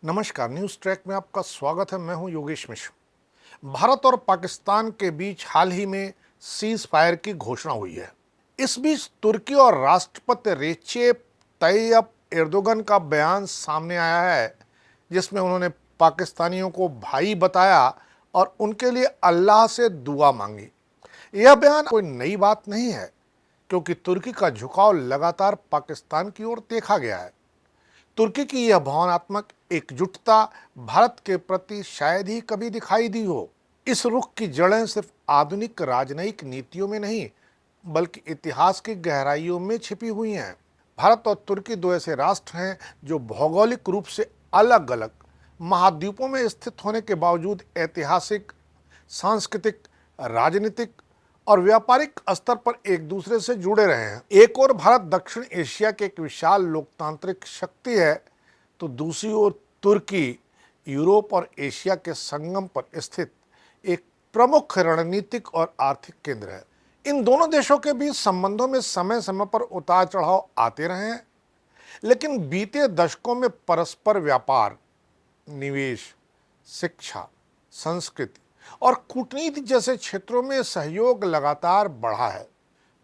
नमस्कार। News track में आपका स्वागत है। मैं हूं योगेश मिश्र। भारत और पाकिस्तान के बीच हाल ही में सीज फायर की घोषणा हुई है। इस बीच तुर्की और राष्ट्रपति रेचेप तैयप एर्दोगन का बयान सामने आया है, जिसमें उन्होंने पाकिस्तानियों को भाई बताया और उनके लिए अल्लाह से दुआ मांगी। यह बयान कोई नई बात नहीं है, क्योंकि तुर्की का झुकाव लगातार पाकिस्तान की ओर देखा गया है। तुर्की की यह भावनात्मक एकजुटता भारत के प्रति शायद ही कभी दिखाई दी हो। इस रुख की जड़ें सिर्फ आधुनिक राजनयिक नीतियों में नहीं, बल्कि इतिहास की गहराइयों में छिपी हुई हैं। भारत और तुर्की दो ऐसे राष्ट्र हैं जो भौगोलिक रूप से अलग अलग महाद्वीपों में स्थित होने के बावजूद ऐतिहासिक, सांस्कृतिक, राजनीतिक और व्यापारिक स्तर पर एक दूसरे से जुड़े रहे हैं। एक ओर भारत दक्षिण एशिया की एक विशाल लोकतांत्रिक शक्ति है, तो दूसरी ओर तुर्की यूरोप और एशिया के संगम पर स्थित एक प्रमुख रणनीतिक और आर्थिक केंद्र है। इन दोनों देशों के बीच संबंधों में समय समय पर उतार चढ़ाव आते रहे हैं, लेकिन बीते दशकों में परस्पर व्यापार, निवेश, शिक्षा, संस्कृति और कूटनीति जैसे क्षेत्रों में सहयोग लगातार बढ़ा है।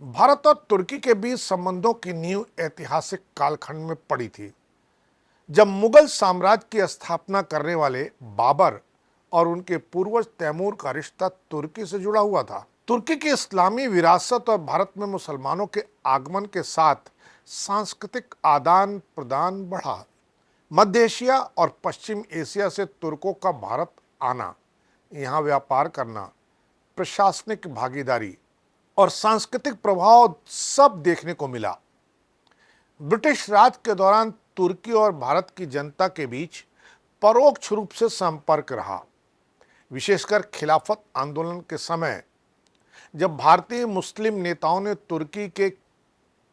भारत और तुर्की के बीच संबंधों की नींव ऐतिहासिक कालखंड में पड़ी थी, जब मुगल साम्राज्य की स्थापना करने वाले बाबर और उनके पूर्वज तैमूर का रिश्ता तुर्की से जुड़ा हुआ था। तुर्की की इस्लामी विरासत और भारत में मुसलमानों के आगमन के साथ सांस्कृतिक आदान प्रदान बढ़ा। मध्य एशिया और पश्चिम एशिया से तुर्कों का भारत आना, यहाँ व्यापार करना, प्रशासनिक भागीदारी और सांस्कृतिक प्रभाव सब देखने को मिला। ब्रिटिश राज के दौरान तुर्की और भारत की जनता के बीच परोक्ष रूप से संपर्क रहा, विशेषकर खिलाफत आंदोलन के समय, जब भारतीय मुस्लिम नेताओं ने तुर्की के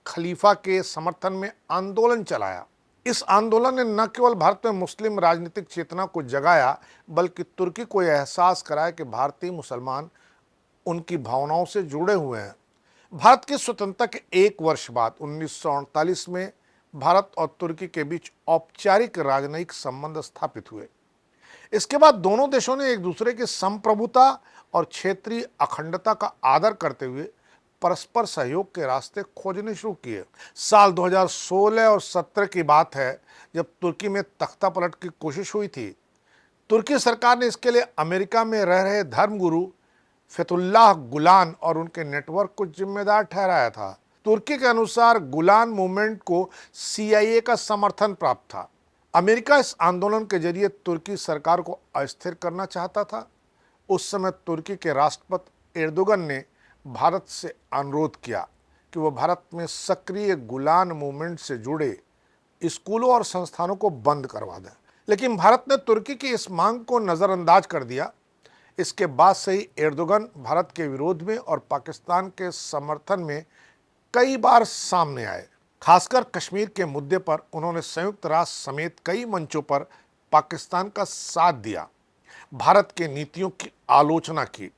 खलीफा के समर्थन में आंदोलन चलाया। इस आंदोलन ने न केवल भारत में मुस्लिम राजनीतिक चेतना को जगाया, बल्कि तुर्की को यह एहसास कराया कि भारतीय मुसलमान उनकी भावनाओं से जुड़े हुए हैं। भारत की स्वतंत्रता के एक वर्ष बाद 1948 में भारत और तुर्की के बीच औपचारिक राजनयिक संबंध स्थापित हुए। इसके बाद दोनों देशों ने एक दूसरे की संप्रभुता और क्षेत्रीय अखंडता का आदर करते हुए परस्पर सहयोग के रास्ते खोजने शुरू किए। साल 2016 और 17 की बात है, जब तुर्की में तख्ता पलट की कोशिश हुई थी। तुर्की सरकार ने इसके लिए अमेरिका में रह रहे धर्मगुरु फतुल्लाह गुलान और उनके नेटवर्क को जिम्मेदार ठहराया था। तुर्की के अनुसार गुलान मूवमेंट को CIA का समर्थन प्राप्त था। अमेरिका इस आंदोलन के जरिए तुर्की सरकार को अस्थिर करना चाहता था। उस समय तुर्की के राष्ट्रपति एर्दोगन ने भारत से अनुरोध किया कि वह भारत में सक्रिय गुलान मूवमेंट से जुड़े स्कूलों और संस्थानों को बंद करवा दें, लेकिन भारत ने तुर्की की इस मांग को नज़रअंदाज कर दिया। इसके बाद से ही एर्दोगन भारत के विरोध में और पाकिस्तान के समर्थन में कई बार सामने आए। खासकर कश्मीर के मुद्दे पर उन्होंने संयुक्त राष्ट्र समेत कई मंचों पर पाकिस्तान का साथ दिया, भारत के नीतियों की आलोचना की।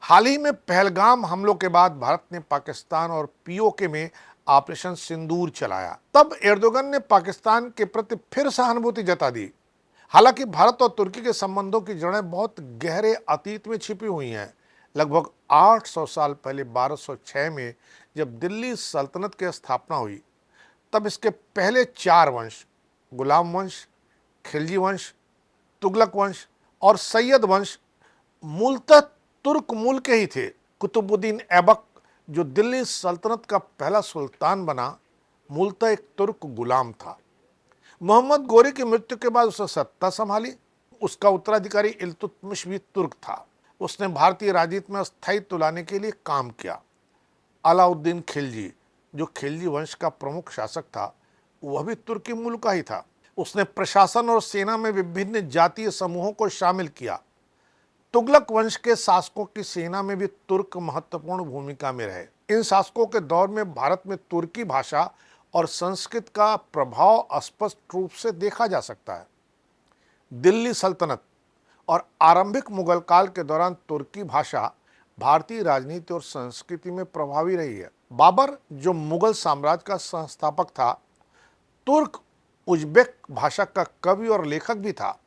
हाल ही में पहलगाम हमलों के बाद भारत ने पाकिस्तान और POK में ऑपरेशन सिंदूर चलाया। तब एर्दोगन ने पाकिस्तान के प्रति फिर सहानुभूति जता दी। हालांकि भारत और तुर्की के संबंधों की जड़ें बहुत गहरे अतीत में छिपी हुई हैं। लगभग 800 साल पहले 1206 में जब दिल्ली सल्तनत की स्थापना हुई, तब इसके पहले 4 वंश, गुलाम वंश, खिलजी वंश, तुगलक वंश और सैयद वंश, मूलतः तुर्क मूल के ही थे। कुतुबुद्दीन ऐबक, जो दिल्ली सल्तनत का पहला सुल्तान बना, मूलतः एक तुर्क गुलाम था। मोहम्मद गोरी की मृत्यु के बाद उसने सत्ता संभाली। उसका उत्तराधिकारी इल्तुतमिश भी तुर्क था। उसने भारतीय राजनीति में स्थायित्व लाने के लिए काम किया। अलाउद्दीन खिलजी, जो खिलजी वंश का प्रमुख शासक था, वह भी तुर्की मूल का ही था। उसने प्रशासन और सेना में विभिन्न जातीय समूहों को शामिल किया। तुगलक वंश के शासकों की सेना में भी तुर्क महत्वपूर्ण भूमिका में रहे। इन शासकों के दौर में भारत में तुर्की भाषा और संस्कृत का प्रभाव स्पष्ट रूप से देखा जा सकता है। दिल्ली सल्तनत और आरंभिक मुगल काल के दौरान तुर्की भाषा भारतीय राजनीति और संस्कृति में प्रभावी रही है। बाबर, जो मुगल साम्राज्य का संस्थापक था, तुर्क उज़्बेक भाषा का कवि और लेखक भी था।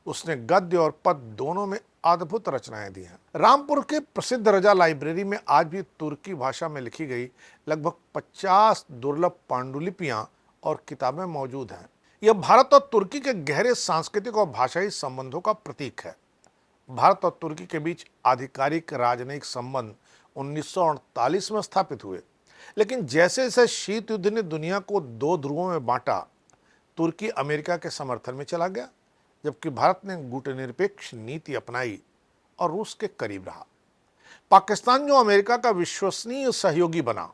उसने गद्य और पद दोनों में अद्भुत रचनाएं दी हैं। रामपुर के प्रसिद्ध रजा लाइब्रेरी में आज भी तुर्की भाषा में लिखी गई लगभग 50 दुर्लभ पांडुलिपियां और किताबें मौजूद हैं। यह भारत और तुर्की के गहरे सांस्कृतिक और भाषाई संबंधों का प्रतीक है। भारत और तुर्की के बीच आधिकारिक राजनयिक संबंध 1948 में स्थापित हुए, लेकिन जैसे जैसे शीत युद्ध ने दुनिया को दो ध्रुवों में बांटा, तुर्की अमेरिका के समर्थन में चला गया, जबकि भारत ने गुटनिरपेक्ष नीति अपनाई और रूस के करीब रहा। पाकिस्तान जो अमेरिका का विश्वसनीय सहयोगी बना,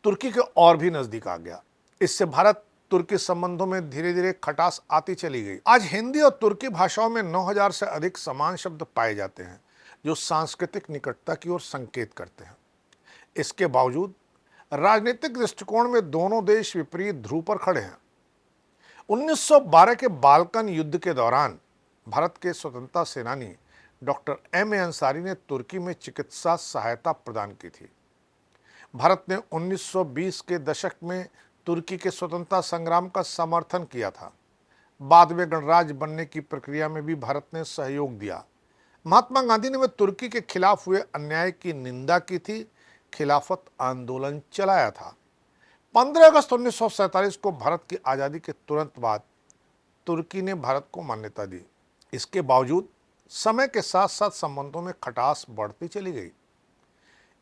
तुर्की के और भी नजदीक आ गया। इससे भारत तुर्की संबंधों में धीरे धीरे खटास आती चली गई। आज हिंदी और तुर्की भाषाओं में 9000 से अधिक समान शब्द पाए जाते हैं, जो सांस्कृतिक निकटता की ओर संकेत करते हैं। इसके बावजूद राजनीतिक दृष्टिकोण में दोनों देश विपरीत ध्रुव पर खड़े हैं। 1912 के बाल्कन युद्ध के दौरान भारत के स्वतंत्रता सेनानी डॉक्टर एम ए अंसारी ने तुर्की में चिकित्सा सहायता प्रदान की थी। भारत ने 1920 के दशक में तुर्की के स्वतंत्रता संग्राम का समर्थन किया था। बाद में गणराज्य बनने की प्रक्रिया में भी भारत ने सहयोग दिया। महात्मा गांधी ने वह तुर्की के खिलाफ हुए अन्याय की निंदा की थी, खिलाफत आंदोलन चलाया था। 15 अगस्त 1947 को भारत की आज़ादी के तुरंत बाद तुर्की ने भारत को मान्यता दी। इसके बावजूद समय के साथ साथ संबंधों में खटास बढ़ती चली गई।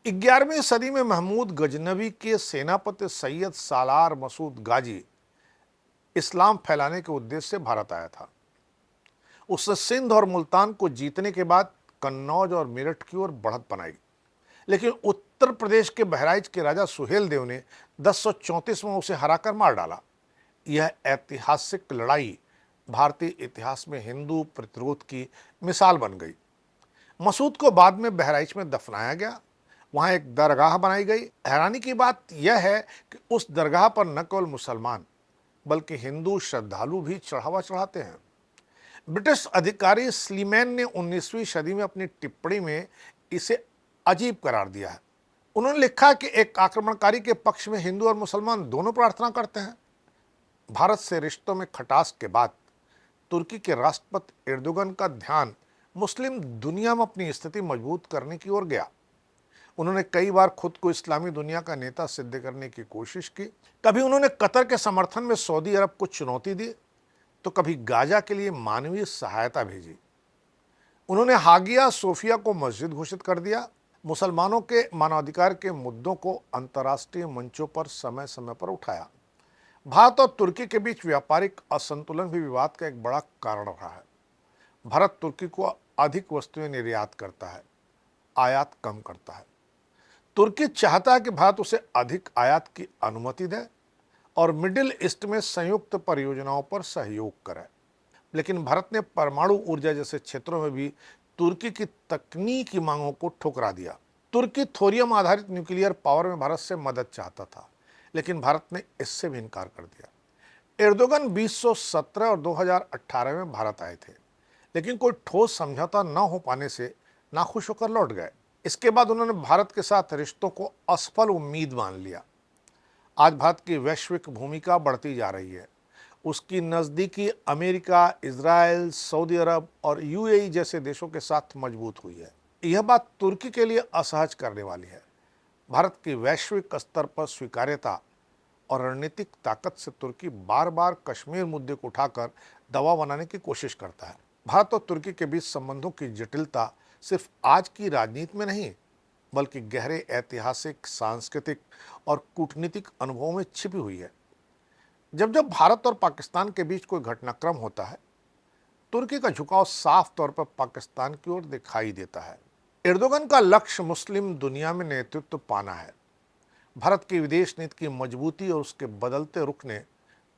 11वीं सदी में महमूद गजनवी के सेनापति सैयद सालार मसूद गाजी इस्लाम फैलाने के उद्देश्य से भारत आया था। उसने सिंध और मुल्तान को जीतने के बाद कन्नौज और मेरठ की ओर बढ़त बनाई, लेकिन उत्तर प्रदेश के बहराइच के राजा सुहेल देव ने 1034 में उसे हराकर मार डाला। यह ऐतिहासिक लड़ाई भारतीय इतिहास में हिंदू प्रतिरोध की मिसाल बन गई। मसूद को बाद में बहराइच में दफनाया गया। वहां एक दरगाह बनाई गई। हैरानी की बात यह है कि उस दरगाह पर न केवल मुसलमान बल्कि हिंदू श्रद्धालु भी चढ़ावा चढ़ाते हैं। ब्रिटिश अधिकारी स्लीमैन ने 19वीं सदी में अपनी टिप्पणी में इसे अजीब करार दिया है। उन्होंने लिखा कि एक आक्रमणकारी के पक्ष में हिंदू और मुसलमान दोनों प्रार्थना करते हैं। भारत से रिश्तों में खटास के बाद तुर्की के राष्ट्रपति एर्दोगन का ध्यान मुस्लिम दुनिया में अपनी स्थिति मजबूत करने की ओर गया। उन्होंने कई बार खुद को इस्लामी दुनिया का नेता सिद्ध करने की कोशिश की। कभी उन्होंने कतर के समर्थन में सऊदी अरब को चुनौती दी, तो कभी गाजा के लिए मानवीय सहायता भेजी। उन्होंने हागिया सोफिया को मस्जिद घोषित कर दिया। मुसलमानों के मानवाधिकार के मुद्दों को अंतर्राष्ट्रीय मंचों पर समय समय पर उठाया। भारत और तुर्की के बीच व्यापारिक असंतुलन भी विवाद का एक बड़ा कारण रहा है। भारत तुर्की को अधिक वस्तुएं निर्यात करता है, आयात कम करता है। तुर्की चाहता है कि भारत उसे अधिक आयात की अनुमति दे और मिडिल ईस्ट में संयुक्त परियोजनाओं पर सहयोग करे। लेकिन भारत ने परमाणु ऊर्जा जैसे क्षेत्रों में भी तुर्की की तकनीकी मांगों को ठुकरा दिया। तुर्की थोरियम आधारित न्यूक्लियर पावर में भारत से मदद चाहता था, लेकिन भारत ने इससे भी इनकार कर दिया। एर्दोगन 2017 और 2018 में भारत आए थे, लेकिन कोई ठोस समझौता न हो पाने से नाखुश होकर लौट गए। इसके बाद उन्होंने भारत के साथ रिश्तों को असफल उम्मीद मान लिया। आज भारत की वैश्विक भूमिका बढ़ती जा रही है। उसकी नज़दीकी अमेरिका, इजराइल, सऊदी अरब और यूएई जैसे देशों के साथ मजबूत हुई है। यह बात तुर्की के लिए असहज करने वाली है। भारत की वैश्विक स्तर पर स्वीकार्यता और रणनीतिक ताकत से तुर्की बार बार कश्मीर मुद्दे को उठाकर दबाव बनाने की कोशिश करता है। भारत और तुर्की के बीच संबंधों की जटिलता सिर्फ आज की राजनीति में नहीं, बल्कि गहरे ऐतिहासिक, सांस्कृतिक और कूटनीतिक अनुभवों में छिपी हुई है। जब जब भारत और पाकिस्तान के बीच कोई घटनाक्रम होता है, तुर्की का झुकाव साफ तौर पर पाकिस्तान की ओर दिखाई देता है। एर्दोगन का लक्ष्य मुस्लिम दुनिया में नेतृत्व पाना है। भारत की विदेश नीति की मजबूती और उसके बदलते रुख ने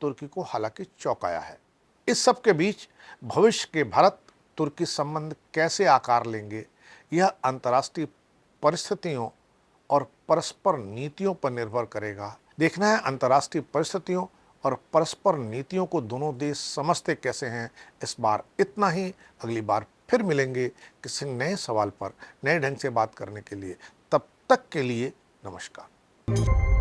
तुर्की को हालांकि चौंकाया है। इस सब के बीच भविष्य के भारत तुर्की संबंध कैसे आकार लेंगे, यह अंतर्राष्ट्रीय परिस्थितियों और परस्पर नीतियों पर निर्भर करेगा। देखना है अंतर्राष्ट्रीय परिस्थितियों और परस्पर नीतियों को दोनों देश समझते कैसे हैं। इस बार इतना ही। अगली बार फिर मिलेंगे किसी नए सवाल पर नए ढंग से बात करने के लिए। तब तक के लिए नमस्कार।